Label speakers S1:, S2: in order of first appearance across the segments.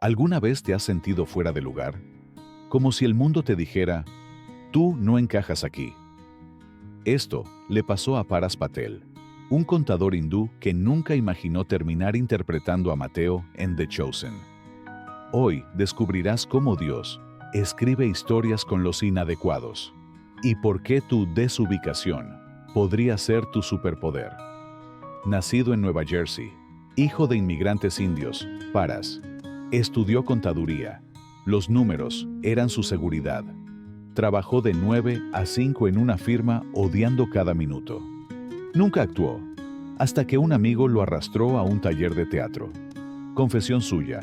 S1: ¿Alguna vez te has sentido fuera de lugar? Como si el mundo te dijera, tú no encajas aquí. Esto le pasó a Paras Patel, un contador hindú que nunca imaginó terminar interpretando a Mateo en The Chosen. Hoy descubrirás cómo Dios escribe historias con los inadecuados y por qué tu desubicación podría ser tu superpoder. Nacido en Nueva Jersey, hijo de inmigrantes indios, Paras estudió contaduría. Los números eran su seguridad. Trabajó de 9 a 5 en una firma odiando cada minuto. Nunca actuó, hasta que un amigo lo arrastró a un taller de teatro. Confesión suya: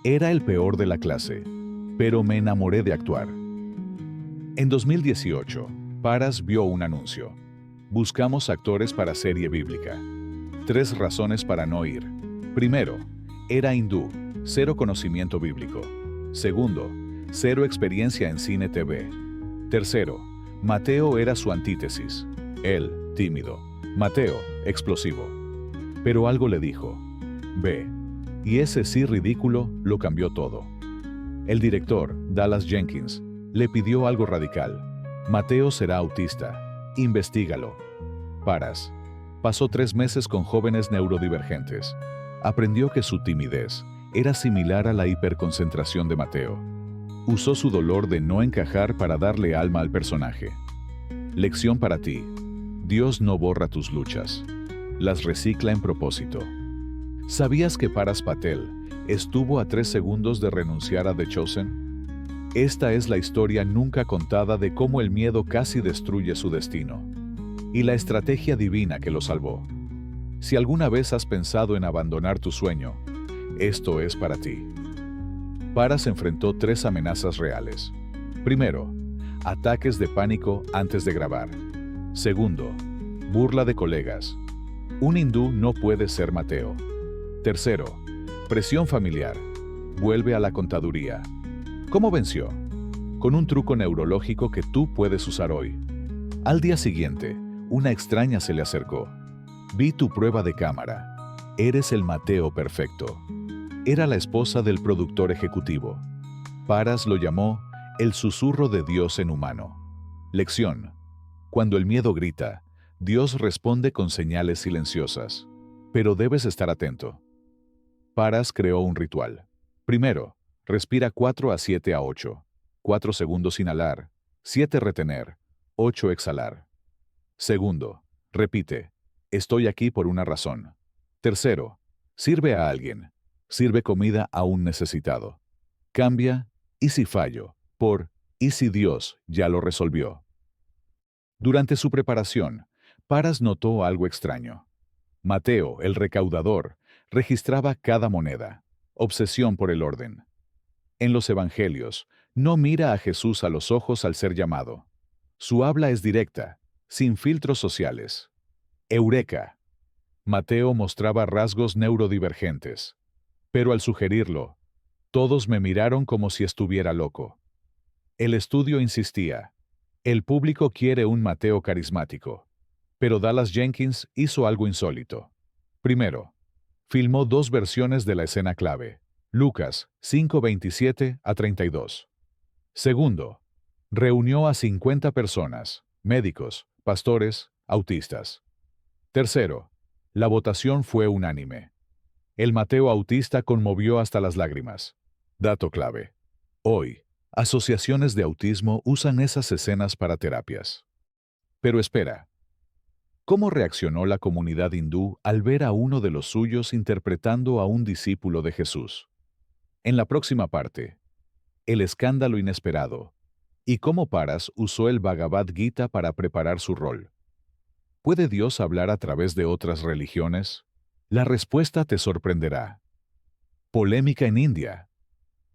S1: era el peor de la clase, pero me enamoré de actuar. En 2018, Paras vio un anuncio. Buscamos actores para serie bíblica. 3 razones para no ir. Primero, era hindú, 0 conocimiento bíblico. Segundo, 0 experiencia en cine TV. Tercero, Mateo era su antítesis. Él, tímido. Mateo, explosivo. Pero algo le dijo: ve. Y ese sí ridículo lo cambió todo. El director, Dallas Jenkins, le pidió algo radical. Mateo será autista. Investígalo. Paras pasó 3 meses con jóvenes neurodivergentes. Aprendió que su timidez era similar a la hiperconcentración de Mateo. Usó su dolor de no encajar para darle alma al personaje. Lección para ti: Dios no borra tus luchas, las recicla en propósito. ¿Sabías que Paras Patel estuvo a 3 segundos de renunciar a The Chosen? Esta es la historia nunca contada de cómo el miedo casi destruye su destino, y la estrategia divina que lo salvó. Si alguna vez has pensado en abandonar tu sueño, esto es para ti. Paras enfrentó 3 amenazas reales. Primero, ataques de pánico antes de grabar. Segundo, burla de colegas. Un hindú no puede ser Mateo. Tercero, presión familiar. Vuelve a la contaduría. ¿Cómo venció? Con un truco neurológico que tú puedes usar hoy. Al día siguiente, una extraña se le acercó. Vi tu prueba de cámara. Eres el Mateo perfecto. Era la esposa del productor ejecutivo. Paras lo llamó el susurro de Dios en humano. Lección: cuando el miedo grita, Dios responde con señales silenciosas. Pero debes estar atento. Paras creó un ritual. Primero, respira 4 a 7 a 8. 4 segundos inhalar, 7 retener, 8 exhalar. Segundo, repite: estoy aquí por una razón. Tercero, sirve a alguien. Sirve comida a un necesitado. Cambia "y si fallo" por "y si Dios ya lo resolvió". Durante su preparación, Paras notó algo extraño. Mateo, el recaudador, registraba cada moneda. Obsesión por el orden. En los evangelios, no mira a Jesús a los ojos al ser llamado. Su habla es directa, sin filtros sociales. Eureka. Mateo mostraba rasgos neurodivergentes. Pero al sugerirlo, todos me miraron como si estuviera loco. El estudio insistía: el público quiere un Mateo carismático. Pero Dallas Jenkins hizo algo insólito. Primero, filmó 2 versiones de la escena clave. Lucas 5:27 a 32. Segundo, reunió a 50 personas, médicos, pastores, autistas. Tercero, la votación fue unánime. El Mateo autista conmovió hasta las lágrimas. Dato clave: hoy, asociaciones de autismo usan esas escenas para terapias. Pero espera, ¿cómo reaccionó la comunidad hindú al ver a uno de los suyos interpretando a un discípulo de Jesús? En la próxima parte, el escándalo inesperado y cómo Paras usó el Bhagavad Gita para preparar su rol. ¿Puede Dios hablar a través de otras religiones? La respuesta te sorprenderá. Polémica en India.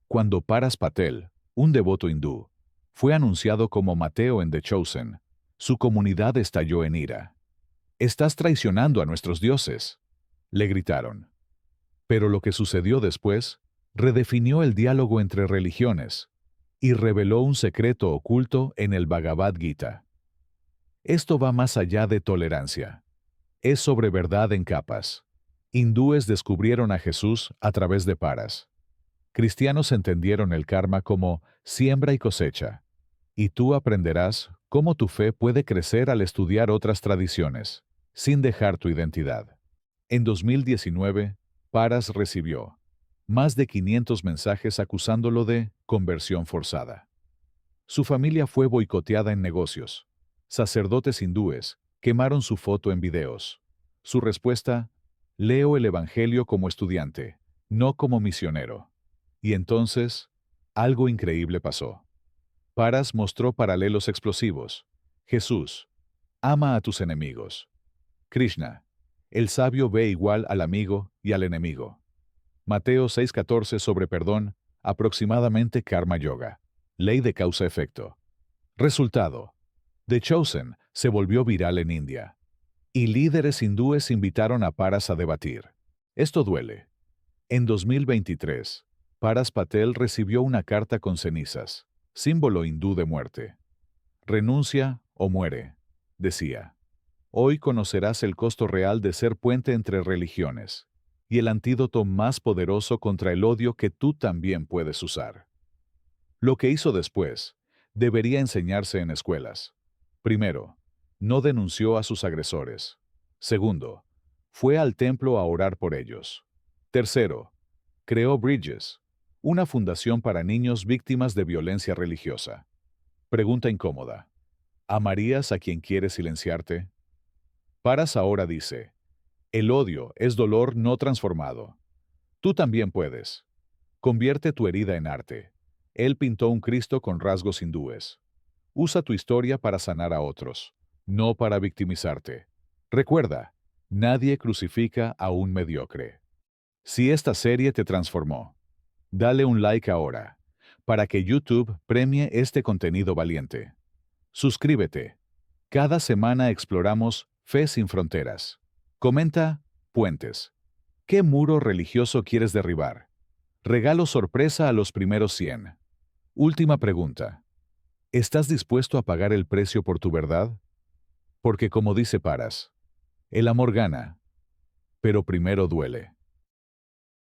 S1: Cuando Paras Patel, un devoto hindú, fue anunciado como Mateo en The Chosen, su comunidad estalló en ira. «Estás traicionando a nuestros dioses», le gritaron. Pero lo que sucedió después redefinió el diálogo entre religiones y reveló un secreto oculto en el Bhagavad Gita. Esto va más allá de tolerancia. Es sobre verdad en capas. Hindúes descubrieron a Jesús a través de Paras. Cristianos entendieron el karma como siembra y cosecha, y tú aprenderás cómo tu fe puede crecer al estudiar otras tradiciones, sin dejar tu identidad. En 2019, Paras recibió más de 500 mensajes acusándolo de conversión forzada. Su familia fue boicoteada en negocios. Sacerdotes hindúes quemaron su foto en videos. Su respuesta: leo el Evangelio como estudiante, no como misionero. Y entonces, algo increíble pasó. Paras mostró paralelos explosivos. Jesús: ama a tus enemigos. Krishna: el sabio ve igual al amigo y al enemigo. Mateo 6:14 sobre perdón, aproximadamente Karma Yoga. Ley de causa-efecto. Resultado: The Chosen se volvió viral en India. Y líderes hindúes invitaron a Paras a debatir. Esto duele. En 2023, Paras Patel recibió una carta con cenizas, símbolo hindú de muerte. Renuncia o muere, decía. Hoy conocerás el costo real de ser puente entre religiones, y el antídoto más poderoso contra el odio que tú también puedes usar. Lo que hizo después debería enseñarse en escuelas. Primero, no denunció a sus agresores. Segundo, fue al templo a orar por ellos. Tercero, creó Bridges, una fundación para niños víctimas de violencia religiosa. Pregunta incómoda: ¿amarías a quien quiere silenciarte? Paras ahora dice: el odio es dolor no transformado. Tú también puedes. Convierte tu herida en arte. Él pintó un Cristo con rasgos hindúes. Usa tu historia para sanar a otros, no para victimizarte. Recuerda, nadie crucifica a un mediocre. Si esta serie te transformó, dale un like ahora, para que YouTube premie este contenido valiente. Suscríbete. Cada semana exploramos Fe sin Fronteras. Comenta: puentes. ¿Qué muro religioso quieres derribar? Regalo sorpresa a los primeros 100. Última pregunta: ¿estás dispuesto a pagar el precio por tu verdad? Porque como dice Paras, el amor gana, pero primero duele.